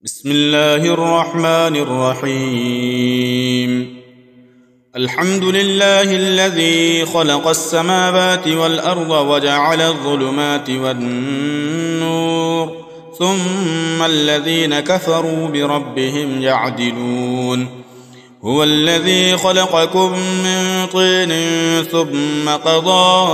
بسم الله الرحمن الرحيم. الحمد لله الذي خلق السماوات والأرض وجعل الظلمات والنور ثم الذين كفروا بربهم يعدلون. هو الذي خلقكم من طين ثم قضى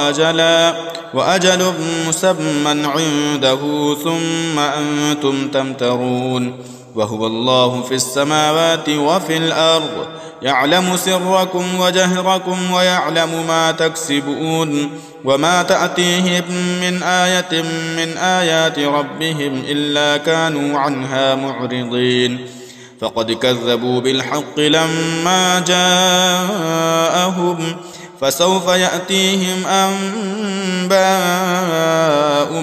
أجلا وأجل مسمى عنده ثم أنتم تمترون. وهو الله في السماوات وفي الأرض يعلم سركم وجهركم ويعلم ما تكسبون وما تأتيهم من آية من آيات ربهم إلا كانوا عنها معرضين. فقد كذبوا بالحق لما جاءهم فسوف يأتيهم أنباء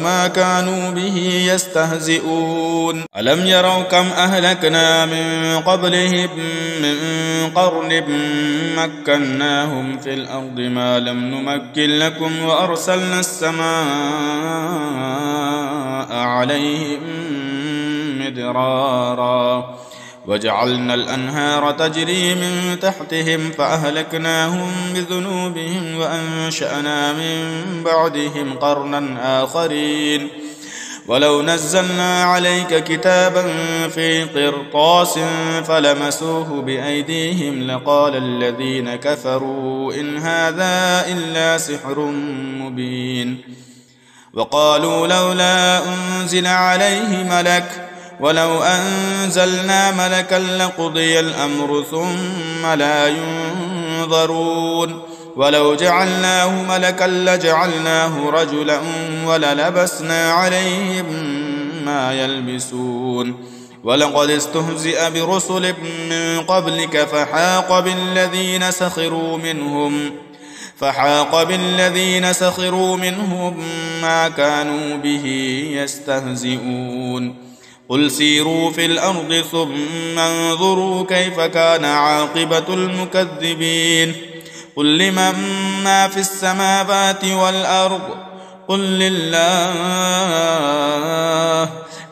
ما كانوا به يستهزئون. ألم يروا كم أهلكنا من قبلهم من قرن مكناهم في الأرض ما لم نمكن لكم وأرسلنا السماء عليهم مدرارا وجعلنا الأنهار تجري من تحتهم فأهلكناهم بذنوبهم وأنشأنا من بعدهم قرنا آخرين. ولو نزلنا عليك كتابا في قرطاس فلمسوه بأيديهم لقال الذين كفروا إن هذا إلا سحر مبين. وقالوا لولا أنزل عليه ملك ولو أنزلنا ملكا لقضي الأمر ثم لا ينظرون. ولو جعلناه ملكا لجعلناه رجلا وللبسنا عليهم ما يلبسون. ولقد استهزئ برسل من قبلك فحاق بالذين سخروا منهم ما كانوا به يستهزئون. قل سيروا في الأرض ثم انظروا كيف كان عاقبة المكذبين. قل لمن ما في السماوات والأرض قل لله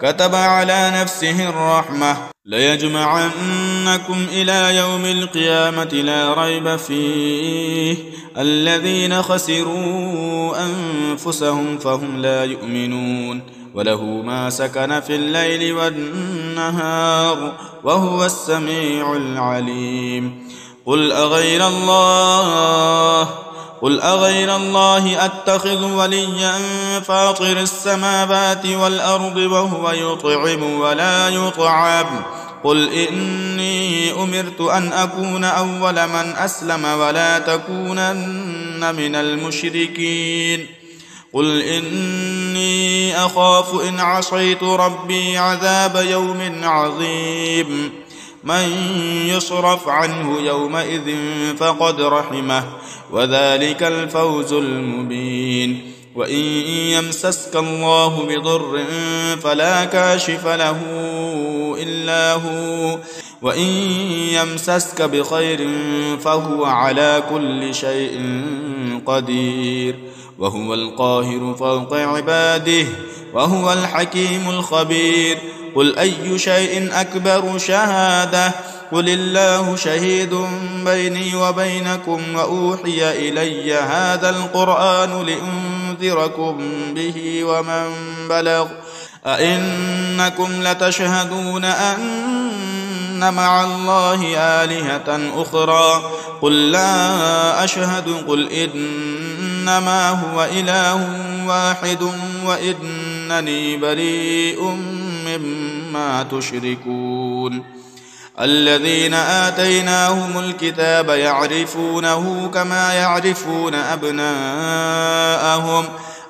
كتب على نفسه الرحمة ليجمعنكم إلى يوم القيامة لا ريب فيه الذين خسروا أنفسهم فهم لا يؤمنون. وله ما سكن في الليل والنهار وهو السميع العليم. قل أغير الله أتخذ وليا فاطر السماوات والأرض وهو يطعم ولا يطعم. قل إني أمرت أن أكون أول من أسلم ولا تكونن من المشركين. قل إني أخاف إن عصيت ربي عذاب يوم عظيم. من يصرف عنه يومئذ فقد رحمه وذلك الفوز المبين. وإن يمسسك الله بضر فلا كاشف له إلا هو وإن يمسسك بخير فهو على كل شيء قدير. وهو القاهر فوق عباده وهو الحكيم الخبير. قل أي شيء أكبر شهادة قل الله شهيد بيني وبينكم وأوحي إلي هذا القرآن لأنذركم به ومن بلغ. أئنكم لتشهدون أن مع الله آلهة أخرى قل لا أشهد. قل إنما هو إله واحد وإنني بريء مما تشركون. الذين آتيناهم الكتاب يعرفونه كما يعرفون أبناءهم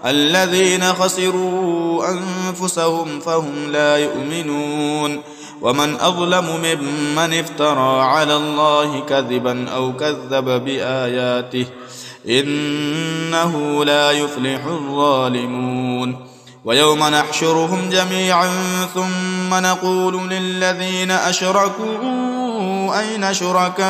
الذين خسروا أنفسهم فهم لا يؤمنون. ومن أظلم ممن افترى على الله كذبا أو كذب بآياته إنه لا يفلح الظالمون. ويوم نحشرهم جميعا ثم نقول للذين أشركوا أين شركاؤكم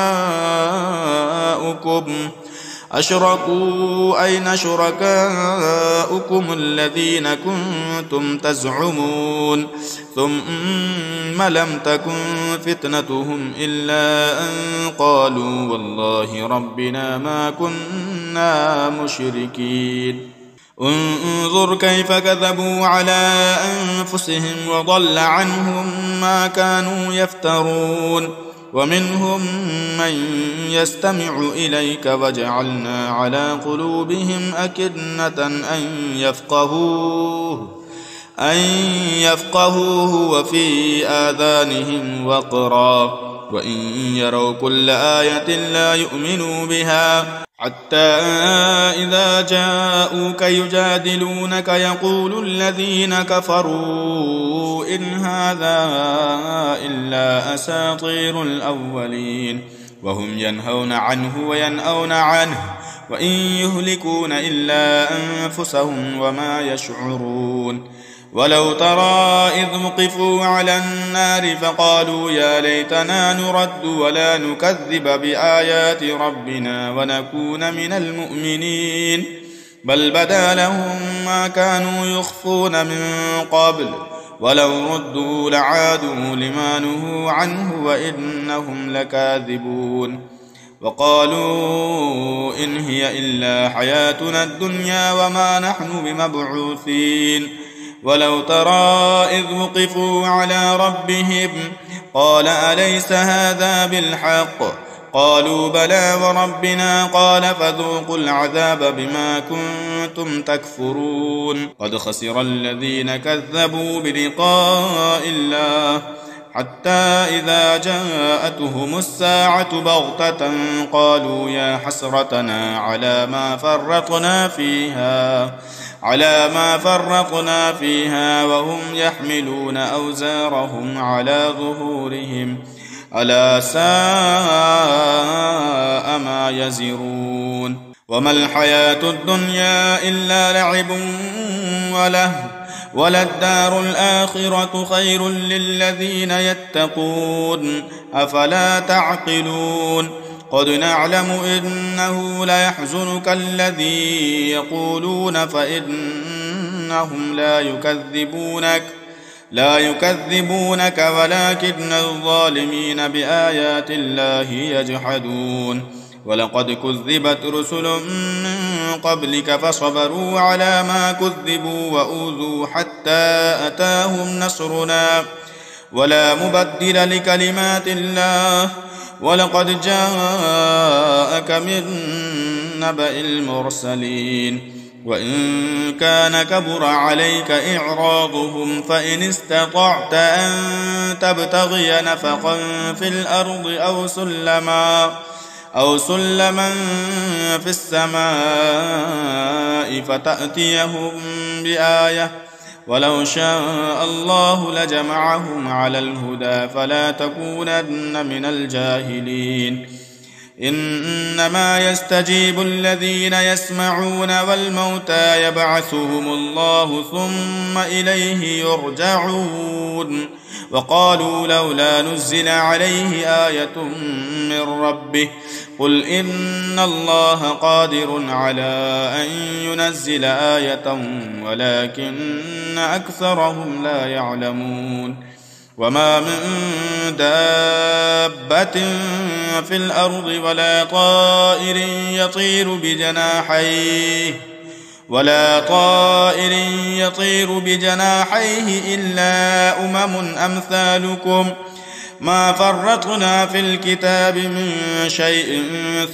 أشركوا أين شركاؤكم الذين كنتم تزعمون ثم لم تكن فتنتهم إلا أن قالوا والله ربنا ما كنا مشركين انظر كيف كذبوا على أنفسهم وضل عنهم ما كانوا يفترون ومنهم من يستمع إليك وجعلنا على قلوبهم أكنة أن يفقهوه وفي آذانهم وقرا وإن يروا كل آية لا يؤمنوا بها حتى إذا جاءوك يجادلونك يقول الذين كفروا إن هذا إلا أساطير الأولين وهم ينهون عنه وينأون عنه وإن يهلكون إلا أنفسهم وما يشعرون ولو ترى إذ وقفوا على النار فقالوا يا ليتنا نرد ولا نكذب بآيات ربنا ونكون من المؤمنين بل بدا لهم ما كانوا يخفون من قبل ولو ردوا لعادوا لما نهوا عنه وإنهم لكاذبون وقالوا إن هي إلا حياتنا الدنيا وما نحن بمبعوثين ولو ترى إذ وقفوا على ربهم قال أليس هذا بالحق قالوا بلى وربنا قال فذوقوا العذاب بما كنتم تكفرون قد خسر الذين كذبوا بلقاء الله حتى إذا جاءتهم الساعة بغتة قالوا يا حسرتنا على ما فرطنا فيها وهم يحملون أوزارهم على ظهورهم ألا ساء ما يزرون وما الحياة الدنيا إلا لعب وله وللدار الآخرة خير للذين يتقون أفلا تعقلون قد نعلم إنه ليحزنك الذي يقولون فإنهم لا يكذبونك ولكن الظالمين بآيات الله يجحدون ولقد كذبت رسل من قبلك فصبروا على ما كذبوا وأوذوا حتى أتاهم نصرنا ولا مبدل لكلمات الله ولقد جاءك من نبأ المرسلين وإن كان كبر عليك إعراضهم فإن استطعت أن تبتغي نفقا في الأرض أو سلما في السماء فتأتيهم بآية ولو شاء الله لجمعهم على الهدى فلا تكونن من الجاهلين إنما يستجيب الذين يسمعون والموتى يبعثهم الله ثم إليه يرجعون وقالوا لولا نزل عليه آية من ربه قل إن الله قادر على أن ينزل آية ولكن أكثرهم لا يعلمون وما من دابة في الأرض ولا طائر يطير بجناحيه إلا أمم أمثالكم ما فرطنا في الكتاب من شيء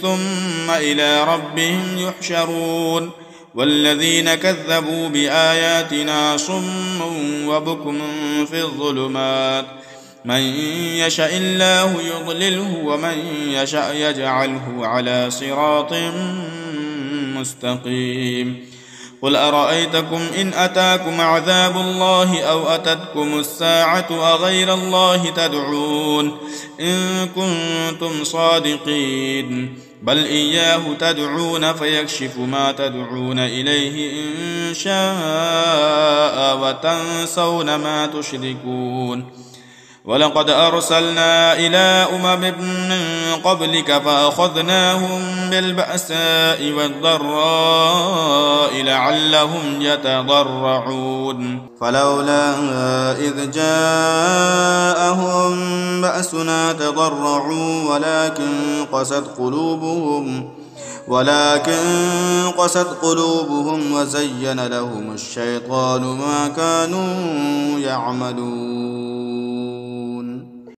ثم إلى ربهم يحشرون والذين كذبوا بآياتنا صم وبكم في الظلمات من يشاء الله يضلله ومن يشاء يجعله على صراط مستقيم قل أرأيتكم إن أتاكم عذاب الله أو أتتكم الساعة أغير الله تدعون إن كنتم صادقين بل إياه تدعون فيكشف ما تدعون إليه إن شاء وتنسون ما تشركون ولقد أرسلنا إلى من قبلك فأخذناهم بالبأساء والضراء لعلهم يتضرعون فلولا إذ جاءهم بأسنا تضرعوا ولكن قست قلوبهم وزين لهم الشيطان ما كانوا يعملون